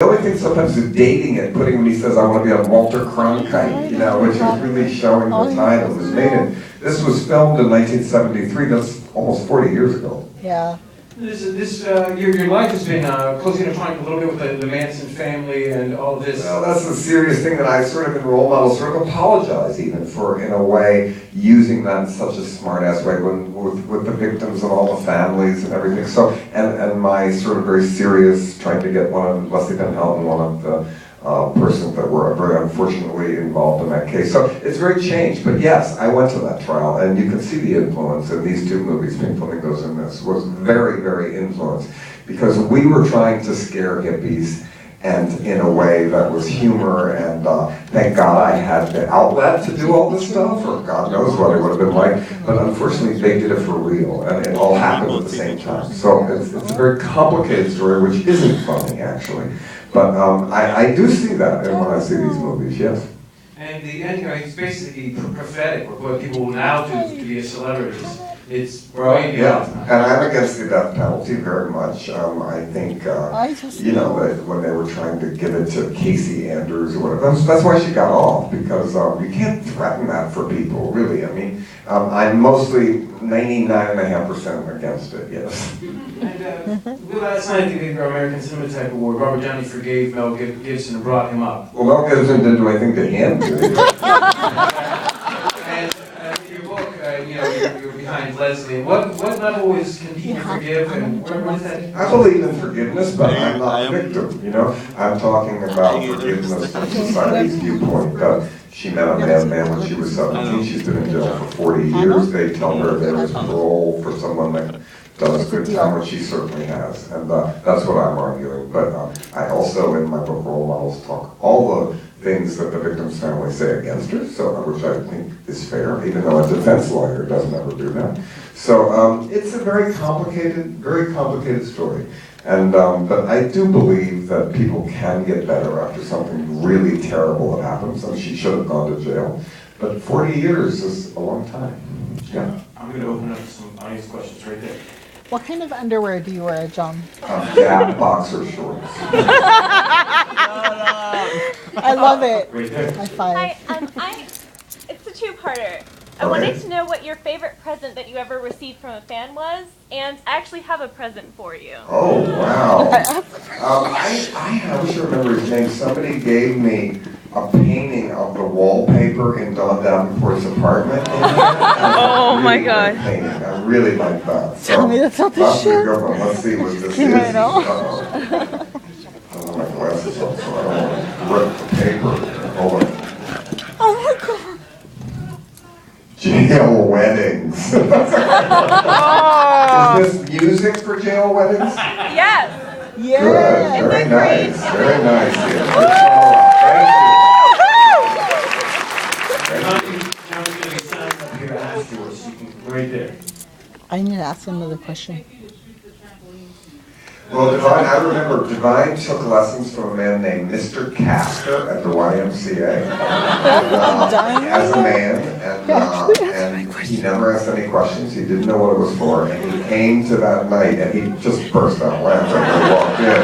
The only thing sometimes is dating it, putting when he says, I want to be on Walter Cronkite, you know, which is really showing the time it was made in. This was filmed in 1973, that's almost 40 years ago. Yeah. Your life has been closely intertwined a little bit with the Manson family and all of this. Well, that's the serious thing that I sort of in role models sort of apologize even for, in a way, using that in such a smart-ass way with the victims and all the families and everything. So, and my sort of very serious trying to get one of Leslie Van Houten, one of the persons that were very unfortunately involved in that case. So it's very changed, but yes, I went to that trial, and you can see the influence in these two movies, Pink Flamingos and this, was very, very influenced, because we were trying to scare hippies, and in a way that was humor, and thank God I had the outlet to do all this stuff, or God knows what it would have been like, but unfortunately they did it for real, and it all happened at the same time. So it's a very complicated story, which isn't funny, actually. But I do see that when I see these movies, yes. And the ending, it's basically prophetic, what people will now do to be a celebrity. It's way beyond time. And I'm against the death penalty very much. I think, you know, that when they were trying to give it to Casey Andrews or whatever, that's why she got off, because you can't threaten that for people, really. I mean, I'm mostly 99.5% against it, yes. And last night at the American Cinematheque Award, Robert Downey forgave Mel Gibson and brought him up. Well, Mel Gibson didn't do anything to him, did he? And your book, you know, you're behind Leslie. What level can people forgive, and what is that? I believe in forgiveness, but I'm not a victim, you know? I'm talking about forgiveness from society's viewpoint. She met a madman when she was 17. She's been in jail for 40 years. They tell her there is parole for someone that does good time, which she certainly has. And that's what I'm arguing. But I also, in my book, Role Models, talk all the things that the victim's family say against her, so which I think is fair, even though a defense lawyer doesn't ever do that. So it's a very complicated story. And but I do believe that people can get better after something really terrible that happens, and she should have gone to jail. But 40 years is a long time. Yeah. I'm going to open up some audience questions right there. What kind of underwear do you wear, John? Gap boxer shorts. I love it. Right there. High five. Hi, it's a two-parter. I wanted to know what your favorite present that you ever received from a fan was, and I actually have a present for you. Oh, wow. I wish I remember his name. Somebody gave me a painting of the wallpaper in Don Davenport's apartment. Oh my God. Painting. I really like that. So, Tell me that's not the shit. Let's see what this Came is. right out. Oh, my glasses off, so I don't want to rip the paper. Hold on. Oh my God. Jail weddings. Is this music for jail weddings? Yes. Yeah. Good. Very nice. Very nice. Yeah. Thank you. Now we're going to be signed up here afterwards. You can, right there. I need to ask another question. Well, Divine, I remember Divine took lessons from a man named Mr. Castor at the YMCA as a man, and he never asked any questions. He didn't know what it was for, and he came to that night, and he just burst out laughing when he walked in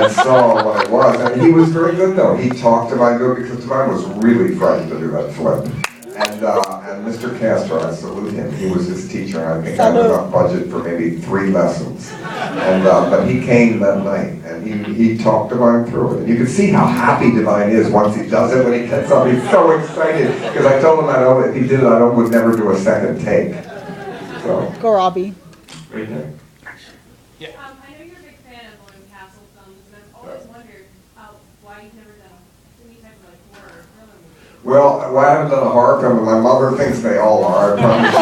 and saw what it was. And he was very good, though. He talked Divine good because Divine was really frightened to do that flip. And Mr. Castor, I salute him. He was his teacher, and I think I had enough budget for maybe 3 lessons. And but he came that night, and he talked Divine through it. And you can see how happy Divine is once he does it. When he gets up, he's so excited because I told him if he did it, I would never do a second take. So Go, Robbie. right there. I know you're a big fan of William Castle films, and I've always wondered why you've never done any type of like horror or thriller movie. Well, I haven't done a horror film, and my mother thinks they all are, I promise you.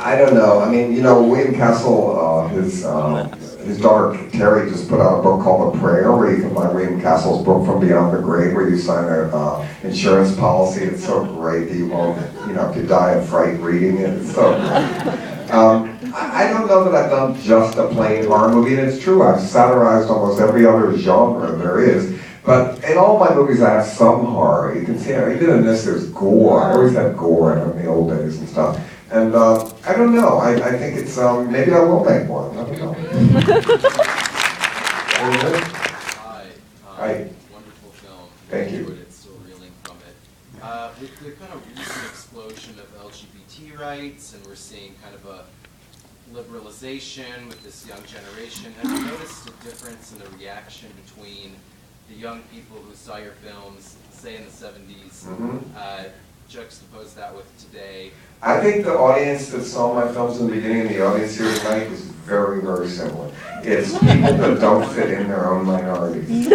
I don't know. I mean, you know, William Castle, his daughter Terry just put out a book called The Prayer, where you can buy William Castle's book From Beyond the Grave, where you sign an insurance policy. It's so great that you won't, you know, if you die of fright reading it. It's so I don't know that I've done just a plain horror movie, and it's true, I've satirized almost every other genre there is. But in all my movies, I have some horror. You can see, even in this, there's gore. I always had gore in the old days and stuff. And I don't know. I think it's maybe I will make one. I don't know. Hi. Hi. Wonderful film. Thank you. Enjoyed it, still reeling from it. With the kind of recent explosion of LGBT rights, and we're seeing kind of a liberalization with this young generation, have you noticed a difference in the reaction between the young people who saw your films, say in the 70s, juxtapose that with today? I think the audience that saw my films in the beginning and the audience here tonight is very, very similar. It's people that don't fit in their own minorities. You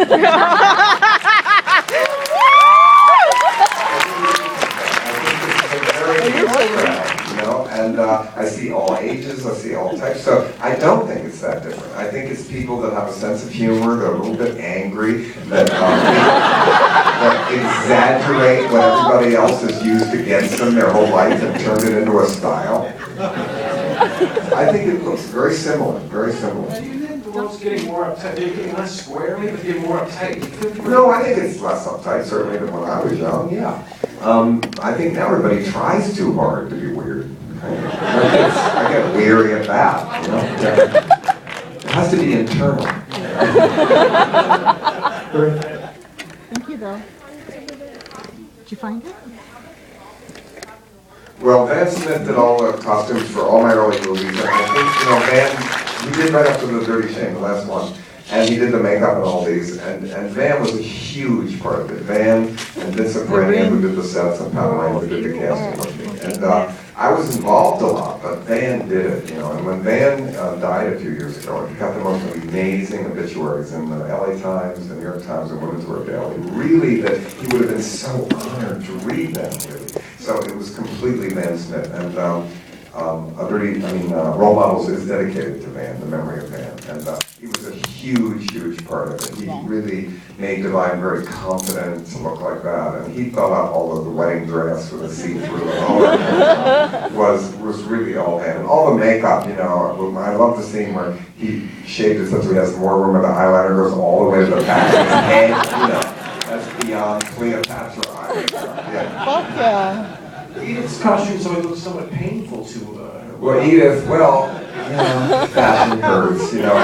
know, and I see all ages, I see all types, so I don't think it's that different. I think it's people that have a sense of humor, that are a little bit angry, that, that exaggerate what everybody else has used against them their whole life and turn it into a style. I think it looks very similar, very similar. Do you think the world's getting more uptight? They're getting less square, maybe getting more uptight? No, I think it's less uptight, certainly than when I was young, yeah. I think now everybody tries too hard to be weird. I get weary of that, you know? Yeah. It has to be internal. Thank you, though. Did you find it? Well, Van Smith did all the costumes for all my early movies, and I think, you know, Van, he did right after The Dirty Shame, the last one, and he did the makeup and all these, and Van was a huge part of it. Van and Vincent Pereira, who did the sets, and Pat and I, who did the casting with me. And I was involved a lot, but Van did it, you know, and when Van died a few years ago, he got the most amazing obituaries in the LA Times, the New York Times, and Women's Wear Daily. Really, that he would have been so honored to read them, really. So it was completely Van Smith, and Role Models is dedicated to Van, the memory of Van, and he was a huge, huge part of it. He really made Divine very confident to look like that, and he thought out all of the wedding dress with a see-through and all of that was really all Van. And all the makeup, you know, I love the scene where he shaved it such that he has more room and the eyeliner goes all the way to the back of his head, you know, that's beyond Cleopatra eyeliner. Yeah. Fuck yeah. Edith's costumes always look somewhat painful to Well, Edith, well, you know, fashion hurts, you know.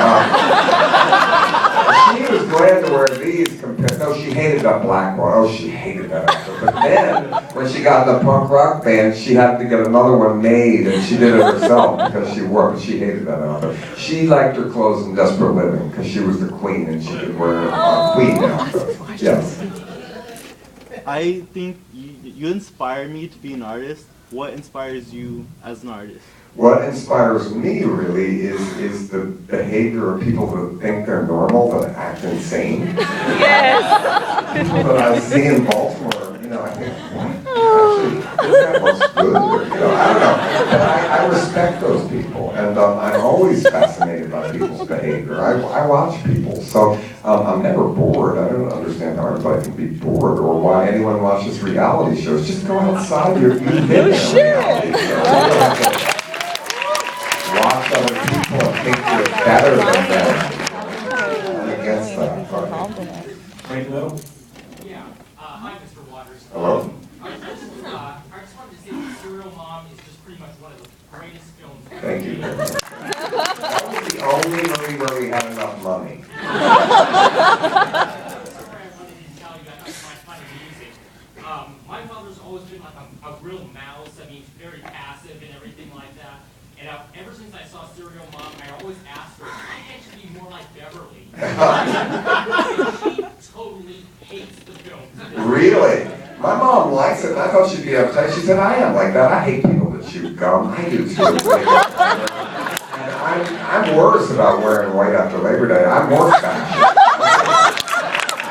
She was glad to wear these compared, no, she hated that black one. Oh, she hated that outfit. But then, when she got in the punk rock band, she had to get another one made, and she did it herself because she wore it, but she hated that outfit. She liked her clothes in Desperate Living because she was the queen and she could wear a queen outfit. Yes. I think you inspire me to be an artist. What inspires you as an artist? What inspires me really is the behavior of people that think they're normal that act insane. Yes. People that I see in Baltimore, you know, I think, what? Actually, that looks good. You know, I don't know. But I respect those people, and I'm always fascinated by people's behavior. I watch people, so I'm never bored. I don't understand how anybody can be bored or why anyone watches reality shows. Just go outside. You live in a reality show. Watch other people and think you're better than them. I'm against that. Right, hello? Yeah. Hi, Mr. Waters. Hello? I just wanted to say that Serial Mom is just pretty much one of the greatest films ever. Thank you. That was the only movie where we had enough money. My father's always been like a real mouse. I mean, very passive and everything like that. And ever since I saw Serial Mom, I always asked her, why can't you be more like Beverly? She totally hates the film. Really? My mom likes it, and I thought she'd be uptight. She said, I am like that. I hate people that chew gum. I do too. And I'm worse about wearing white after Labor Day. I'm more fashion.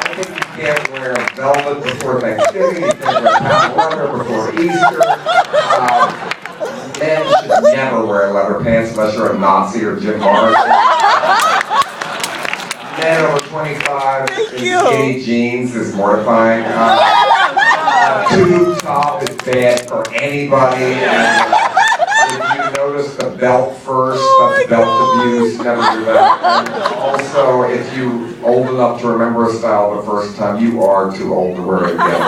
I think you can't wear velvet before Thanksgiving. You can't wear patent leather before Easter. Men should never wear leather pants unless you're a Nazi or Jim Morrison. Men over 25 in skinny jeans is mortifying. Tube top is bad for anybody. And, if you notice the belt first, that's belt abuse. Never do that. And also, if you're old enough to remember a style the first time, you are too old to wear it again.